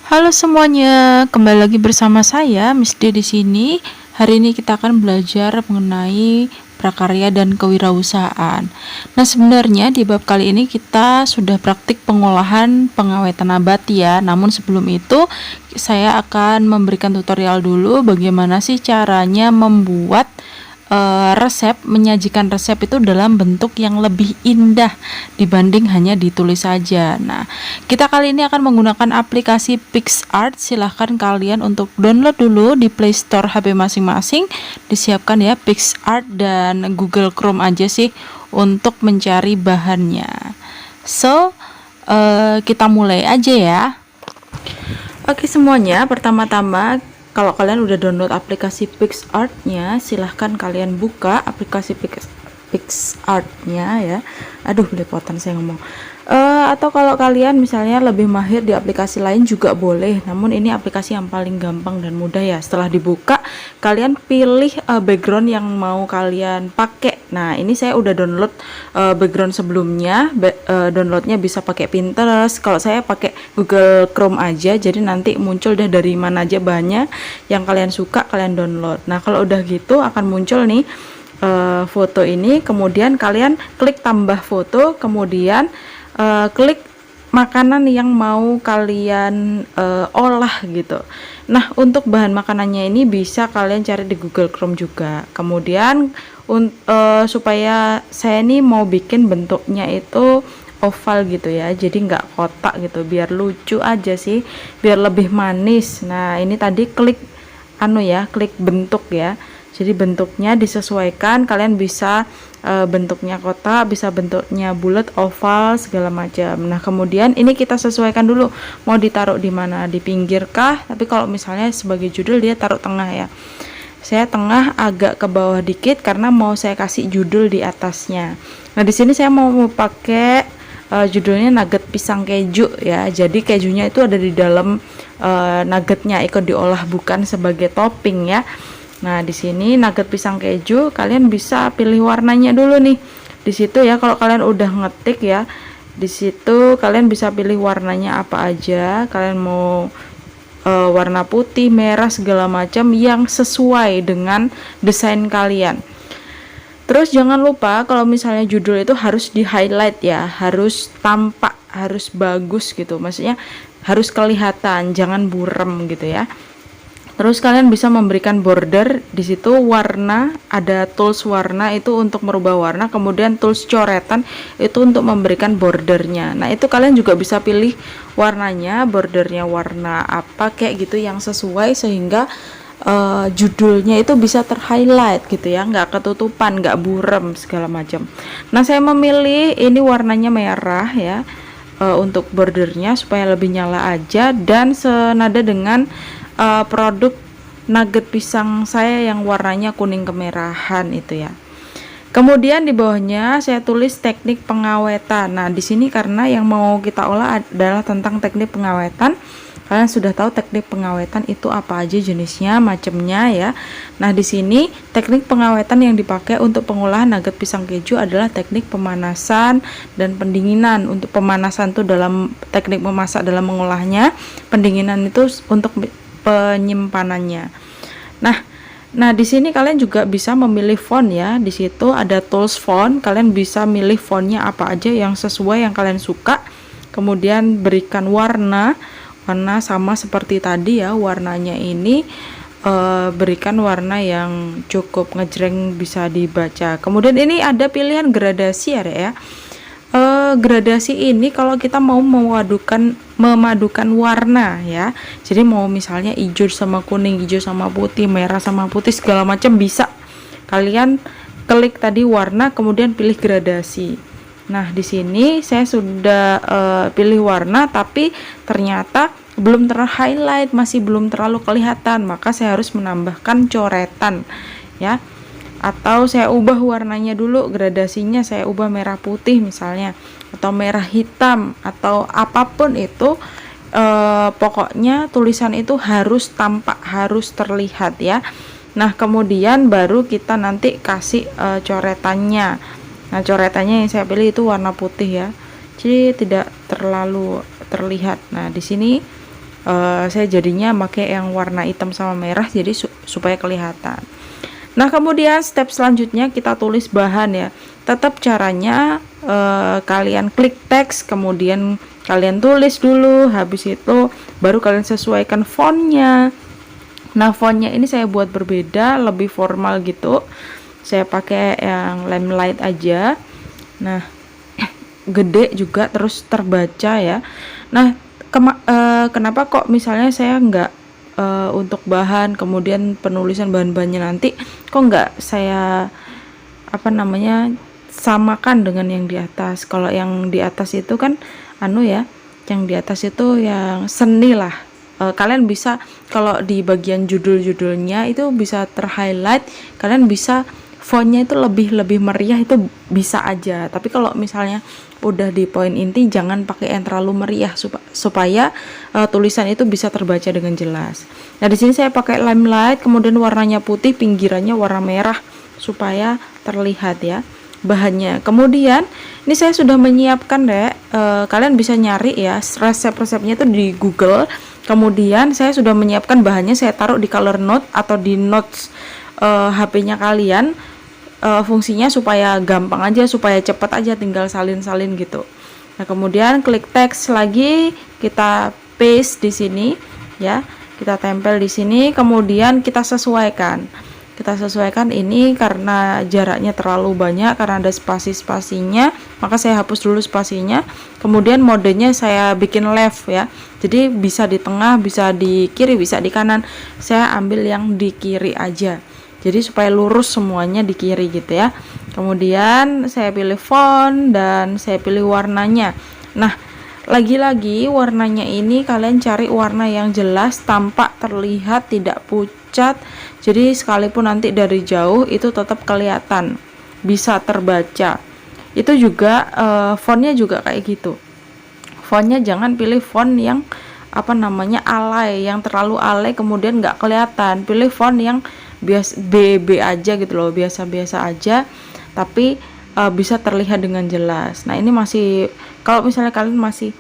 Halo semuanya, kembali lagi bersama saya Miss D di sini. Hari ini kita akan belajar mengenai prakarya dan kewirausahaan. Nah, sebenarnya di bab kali ini kita sudah praktik pengolahan pengawetan nabati ya. Namun sebelum itu saya akan memberikan tutorial dulu bagaimana sih caranya membuat menyajikan resep itu dalam bentuk yang lebih indah dibanding hanya ditulis saja. Nah, kita kali ini akan menggunakan aplikasi PicsArt. Silahkan kalian untuk download dulu di Play Store HP masing-masing. Disiapkan ya PicsArt dan Google Chrome aja sih untuk mencari bahannya. So, kita mulai aja ya. Oke semuanya, pertama-tama kalau kalian udah download aplikasi PicsArt-nya, silahkan kalian buka aplikasi PicsArt-nya ya. Aduh, belepotan saya ngomong. Atau kalau kalian misalnya lebih mahir di aplikasi lain juga boleh. Namun ini aplikasi yang paling gampang dan mudah ya. Setelah dibuka, kalian pilih background yang mau kalian pakai. Nah, ini saya udah download background sebelumnya. Downloadnya bisa pakai Pinterest. Kalau saya pakai Google Chrome aja, jadi nanti muncul deh dari mana aja bahannya yang kalian suka, kalian download. Nah, kalau udah gitu akan muncul nih foto ini, kemudian kalian klik tambah foto, kemudian klik makanan yang mau kalian olah gitu. Nah, untuk bahan makanannya ini bisa kalian cari di Google Chrome juga. Kemudian supaya saya ini mau bikin bentuknya itu oval gitu ya, jadi nggak kotak gitu, biar lucu aja sih, biar lebih manis. Nah, ini tadi klik klik bentuk ya. Jadi bentuknya disesuaikan, kalian bisa bentuknya kotak, bisa bentuknya bulat, oval, segala macam. Nah, kemudian ini kita sesuaikan dulu mau ditaruh di mana, di pinggir kah? Tapi kalau misalnya sebagai judul dia taruh tengah ya. Saya tengah agak ke bawah dikit karena mau saya kasih judul di atasnya. Nah, di sini saya mau pakai judulnya nugget pisang keju ya. Jadi kejunya itu ada di dalam nuggetnya, ikut diolah bukan sebagai topping ya. Nah, di sini nugget pisang keju, kalian bisa pilih warnanya dulu nih. Di situ ya, kalau kalian udah ngetik ya, di situ kalian bisa pilih warnanya apa aja. Kalian mau warna putih, merah, segala macam yang sesuai dengan desain kalian. Terus jangan lupa kalau misalnya judul itu harus di highlight ya, harus tampak, harus bagus gitu. Maksudnya harus kelihatan, jangan burem gitu ya. Terus kalian bisa memberikan border, di situ warna, ada tools warna itu untuk merubah warna, kemudian tools coretan itu untuk memberikan bordernya. Nah, itu kalian juga bisa pilih warnanya, bordernya warna apa kayak gitu yang sesuai sehingga judulnya itu bisa terhighlight gitu ya, nggak ketutupan, nggak burem segala macam. Nah, saya memilih ini warnanya merah ya untuk bordernya supaya lebih nyala aja dan senada dengan produk nugget pisang saya yang warnanya kuning kemerahan itu ya. Kemudian di bawahnya saya tulis teknik pengawetan. Nah, di sini karena yang mau kita olah adalah tentang teknik pengawetan. Kalian sudah tahu teknik pengawetan itu apa aja jenisnya, macamnya ya. Nah, di sini teknik pengawetan yang dipakai untuk pengolahan nugget pisang keju adalah teknik pemanasan dan pendinginan. Untuk pemanasan itu dalam teknik memasak dalam mengolahnya, pendinginan itu untuk penyimpanannya. Nah, di sini kalian juga bisa memilih font ya. Di situ ada tools font. Kalian bisa milih fontnya apa aja yang sesuai yang kalian suka. Kemudian berikan warna sama seperti tadi ya. Warnanya ini berikan warna yang cukup ngejreng bisa dibaca. Kemudian ini ada pilihan gradasi ya. Gradasi ini kalau kita mau memadukan warna ya, jadi mau misalnya hijau sama kuning, hijau sama putih, merah sama putih, segala macam bisa. Kalian klik tadi warna, kemudian pilih gradasi. Nah, di sini saya sudah pilih warna, tapi ternyata belum terhighlight, masih belum terlalu kelihatan, maka saya harus menambahkan coretan ya. Atau saya ubah warnanya dulu, gradasinya saya ubah merah putih misalnya, atau merah hitam, atau apapun itu. Pokoknya tulisan itu harus tampak, harus terlihat ya. Nah, kemudian baru kita nanti kasih coretannya. Nah, coretannya yang saya pilih itu warna putih ya, jadi tidak terlalu terlihat. Nah, di sini saya jadinya pakai yang warna hitam sama merah, jadi supaya kelihatan. Nah, kemudian step selanjutnya kita tulis bahan ya. Tetap caranya kalian klik teks, kemudian kalian tulis dulu, habis itu baru kalian sesuaikan fontnya. Nah, fontnya ini saya buat berbeda, lebih formal gitu. Saya pakai yang Limelight aja. Nah, gede juga terus terbaca ya. Nah, kenapa kok misalnya saya nggak untuk bahan kemudian penulisan bahan-bahannya nanti kok nggak saya samakan dengan yang di atas. Kalau yang di atas itu kan yang di atas itu yang seni lah. Kalian bisa kalau di bagian judul-judulnya itu bisa terhighlight, kalian bisa fontnya itu lebih meriah, itu bisa aja. Tapi kalau misalnya udah di poin inti jangan pakai yang terlalu meriah supaya tulisan itu bisa terbaca dengan jelas. Nah, di sini saya pakai Limelight, kemudian warnanya putih, pinggirannya warna merah supaya terlihat ya bahannya. Kemudian ini saya sudah menyiapkan kalian bisa nyari ya resep-resepnya itu di Google. Kemudian saya sudah menyiapkan bahannya, saya taruh di color note atau di notes HP-nya kalian. Fungsinya supaya gampang aja, supaya cepat aja, tinggal salin-salin gitu. Nah, kemudian klik teks lagi, kita paste di sini ya, kita tempel di sini, kemudian kita sesuaikan. Kita sesuaikan ini karena jaraknya terlalu banyak, karena ada spasi-spasinya, maka saya hapus dulu spasinya. Kemudian modenya saya bikin left ya. Jadi bisa di tengah, bisa di kiri, bisa di kanan. Saya ambil yang di kiri aja. Jadi supaya lurus semuanya di kiri gitu ya. Kemudian saya pilih font dan saya pilih warnanya. Nah, lagi-lagi warnanya ini kalian cari warna yang jelas, tampak, terlihat, tidak pucat. Jadi sekalipun nanti dari jauh itu tetap kelihatan, bisa terbaca. Itu juga fontnya juga kayak gitu. Fontnya jangan pilih font yang alay, yang terlalu alay kemudian nggak kelihatan. Pilih font yang biasa BB aja gitu loh, biasa-biasa aja tapi bisa terlihat dengan jelas. Nah, ini masih, kalau misalnya kalian masih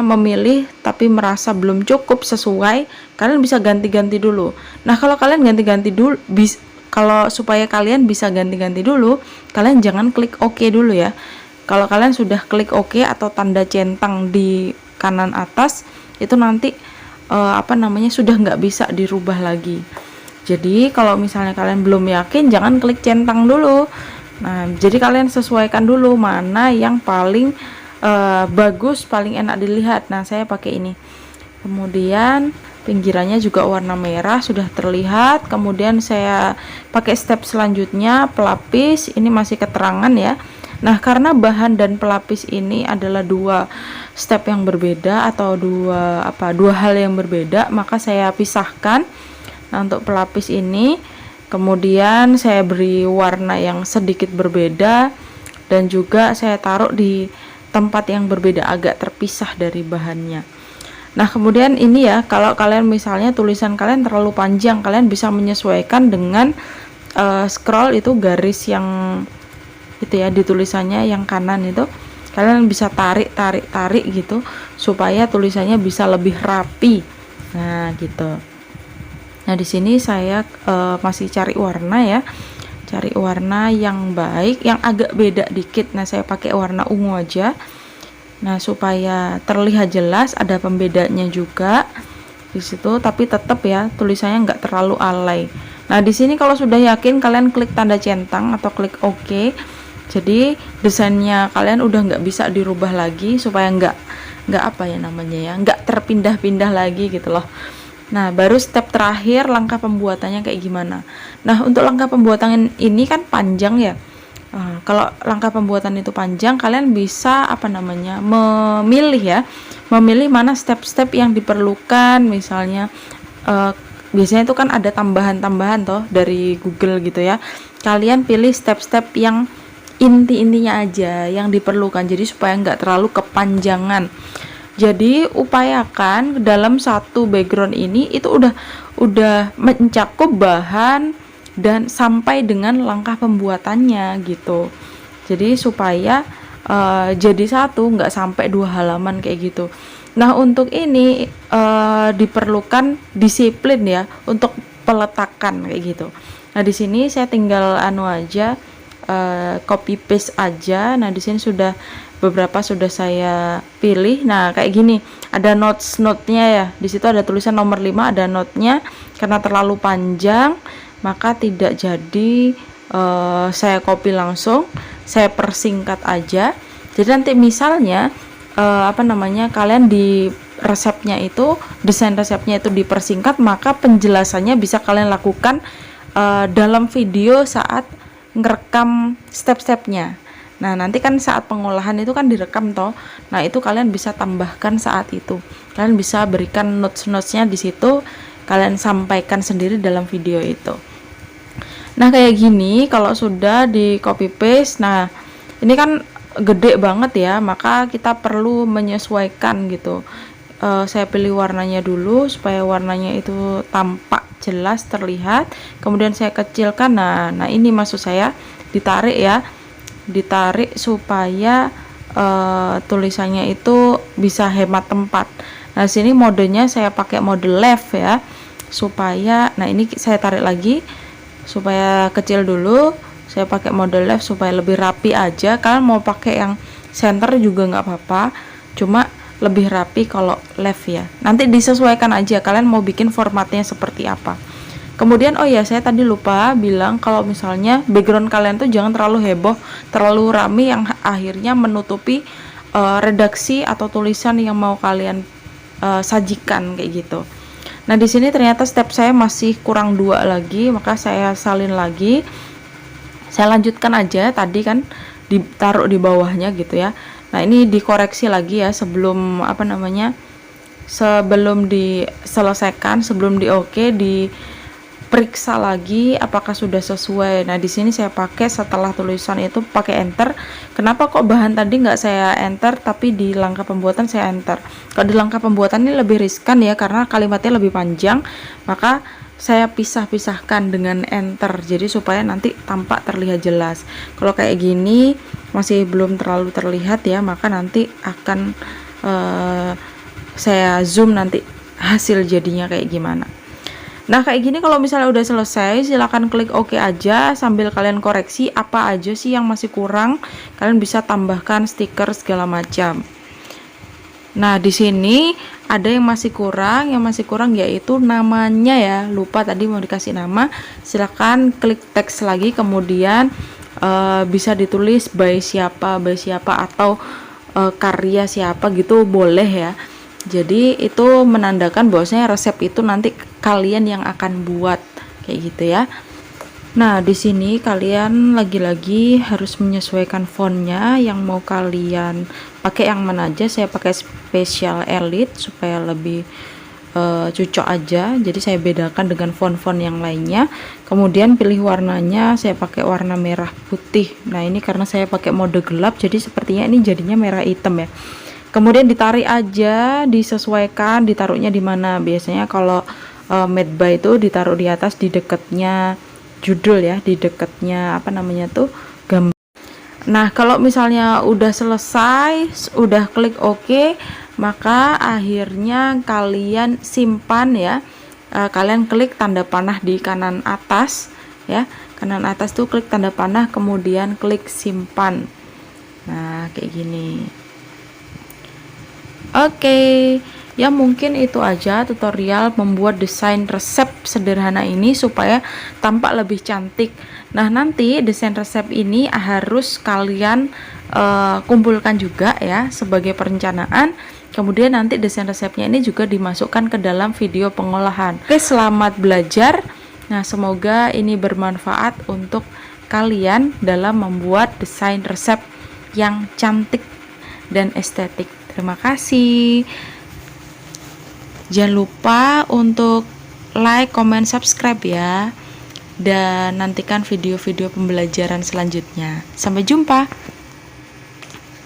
memilih tapi merasa belum cukup sesuai, kalian bisa ganti-ganti dulu. Nah, kalau kalian ganti-ganti dulu, kalau supaya kalian bisa ganti-ganti dulu, kalian jangan klik OK dulu ya. Kalau kalian sudah klik OK atau tanda centang di kanan atas, itu nanti sudah nggak bisa dirubah lagi. Jadi kalau misalnya kalian belum yakin, jangan klik centang dulu. Nah, jadi kalian sesuaikan dulu mana yang paling bagus, paling enak dilihat. Nah, saya pakai ini. Kemudian pinggirannya juga warna merah, sudah terlihat. Kemudian saya pakai step selanjutnya, pelapis. Ini masih keterangan ya. Nah, karena bahan dan pelapis ini adalah dua step yang berbeda atau dua hal yang berbeda, maka saya pisahkan. Nah, untuk pelapis ini kemudian saya beri warna yang sedikit berbeda dan juga saya taruh di tempat yang berbeda, agak terpisah dari bahannya. Nah, kemudian ini ya, kalau kalian misalnya tulisan kalian terlalu panjang, kalian bisa menyesuaikan dengan scroll itu garis yang itu ya, di tulisannya yang kanan itu kalian bisa tarik gitu supaya tulisannya bisa lebih rapi. Nah, gitu. Nah, di sini saya masih cari warna ya. Cari warna yang baik, yang agak beda dikit. Nah, saya pakai warna ungu aja. Nah, supaya terlihat jelas, ada pembedanya juga di situ, tapi tetap ya tulisannya nggak terlalu alay. Nah, di sini kalau sudah yakin, kalian klik tanda centang atau klik OK. Jadi desainnya kalian udah nggak bisa dirubah lagi supaya nggak nggak terpindah-pindah lagi gitu loh. Nah, baru step terakhir, langkah pembuatannya kayak gimana. Nah, untuk langkah pembuatan ini kan panjang ya. Kalau langkah pembuatan itu panjang, kalian bisa memilih mana step-step yang diperlukan. Misalnya biasanya itu kan ada tambahan-tambahan toh dari Google gitu ya. Kalian pilih step-step yang inti-intinya aja yang diperlukan, jadi supaya nggak terlalu kepanjangan. Jadi upayakan dalam satu background ini itu udah mencakup bahan dan sampai dengan langkah pembuatannya gitu. Jadi supaya jadi satu, nggak sampai 2 halaman kayak gitu. Nah, untuk ini diperlukan disiplin ya untuk peletakan kayak gitu. Nah, di sini saya tinggal anu aja, copy paste aja. Nah, di sini sudah beberapa sudah saya pilih. Nah, kayak gini, ada notes-nya ya. Di situ ada tulisan nomor 5, ada note-nya. Karena terlalu panjang, maka tidak jadi saya copy langsung, saya persingkat aja. Jadi nanti misalnya kalian di resepnya itu, desain resepnya itu dipersingkat, maka penjelasannya bisa kalian lakukan dalam video saat ngerekam step-stepnya. Nah, nanti kan saat pengolahan itu kan direkam toh. Nah, itu kalian bisa tambahkan saat itu. Kalian bisa berikan notes-notesnya di situ, kalian sampaikan sendiri dalam video itu. Nah, kayak gini kalau sudah di copy paste. Nah, ini kan gede banget ya, maka kita perlu menyesuaikan gitu. Saya pilih warnanya dulu supaya warnanya itu tampak jelas terlihat, kemudian saya kecilkan. Nah ini maksud saya, ditarik ya, ditarik supaya tulisannya itu bisa hemat tempat. Nah, sini modenya saya pakai mode left ya, supaya, nah ini saya tarik lagi supaya kecil dulu. Saya pakai mode left supaya lebih rapi aja. Kalian mau pakai yang center juga nggak apa-apa, cuma lebih rapi kalau left ya. Nanti disesuaikan aja kalian mau bikin formatnya seperti apa. Kemudian oh ya, saya tadi lupa bilang kalau misalnya background kalian tuh jangan terlalu heboh, terlalu rame yang akhirnya menutupi redaksi atau tulisan yang mau kalian sajikan kayak gitu. Nah, di sini ternyata step saya masih kurang 2 lagi, maka saya salin lagi. Saya lanjutkan aja, tadi kan ditaruh di bawahnya gitu ya. Nah, ini dikoreksi lagi ya sebelum sebelum diselesaikan, sebelum di oke, diperiksa lagi apakah sudah sesuai. Nah, di sini saya pakai setelah tulisan itu pakai enter. Kenapa kok bahan tadi nggak saya enter tapi di langkah pembuatan saya enter? Kalau di langkah pembuatan ini lebih riskan ya karena kalimatnya lebih panjang, maka saya pisah-pisahkan dengan enter, jadi supaya nanti tampak terlihat jelas. Kalau kayak gini masih belum terlalu terlihat ya, maka nanti akan saya zoom nanti hasil jadinya kayak gimana. Nah, kayak gini kalau misalnya udah selesai, silahkan klik OK aja sambil kalian koreksi apa aja sih yang masih kurang. Kalian bisa tambahkan stiker segala macam. Nah, di sini ada yang masih kurang yaitu namanya ya, lupa tadi mau dikasih nama. Silakan klik teks lagi, kemudian bisa ditulis by siapa atau karya siapa gitu boleh ya. Jadi itu menandakan bahwasanya resep itu nanti kalian yang akan buat kayak gitu ya. Nah, di sini kalian lagi-lagi harus menyesuaikan fontnya yang mau kalian pakai yang mana aja. Saya pakai Special Elite supaya lebih cocok aja. Jadi saya bedakan dengan font-font yang lainnya. Kemudian pilih warnanya, saya pakai warna merah putih. Nah, ini karena saya pakai mode gelap, jadi sepertinya ini jadinya merah hitam ya. Kemudian ditarik aja, disesuaikan ditaruhnya di mana. Biasanya kalau made by itu ditaruh di atas di dekatnya judul ya, di dekatnya gambar. Nah, kalau misalnya udah selesai, udah klik OK, maka akhirnya kalian simpan ya. Kalian klik tanda panah di kanan atas ya, kanan atas tuh klik tanda panah, kemudian klik simpan. Nah, kayak gini. Oke. Ya, mungkin itu aja tutorial membuat desain resep sederhana ini supaya tampak lebih cantik. Nah, nanti desain resep ini harus kalian kumpulkan juga ya sebagai perencanaan. Kemudian nanti desain resepnya ini juga dimasukkan ke dalam video pengolahan. Oke, selamat belajar. Nah, semoga ini bermanfaat untuk kalian dalam membuat desain resep yang cantik dan estetik. Terima kasih. Jangan lupa untuk like, comment, subscribe ya. Dan nantikan video-video pembelajaran selanjutnya. Sampai jumpa.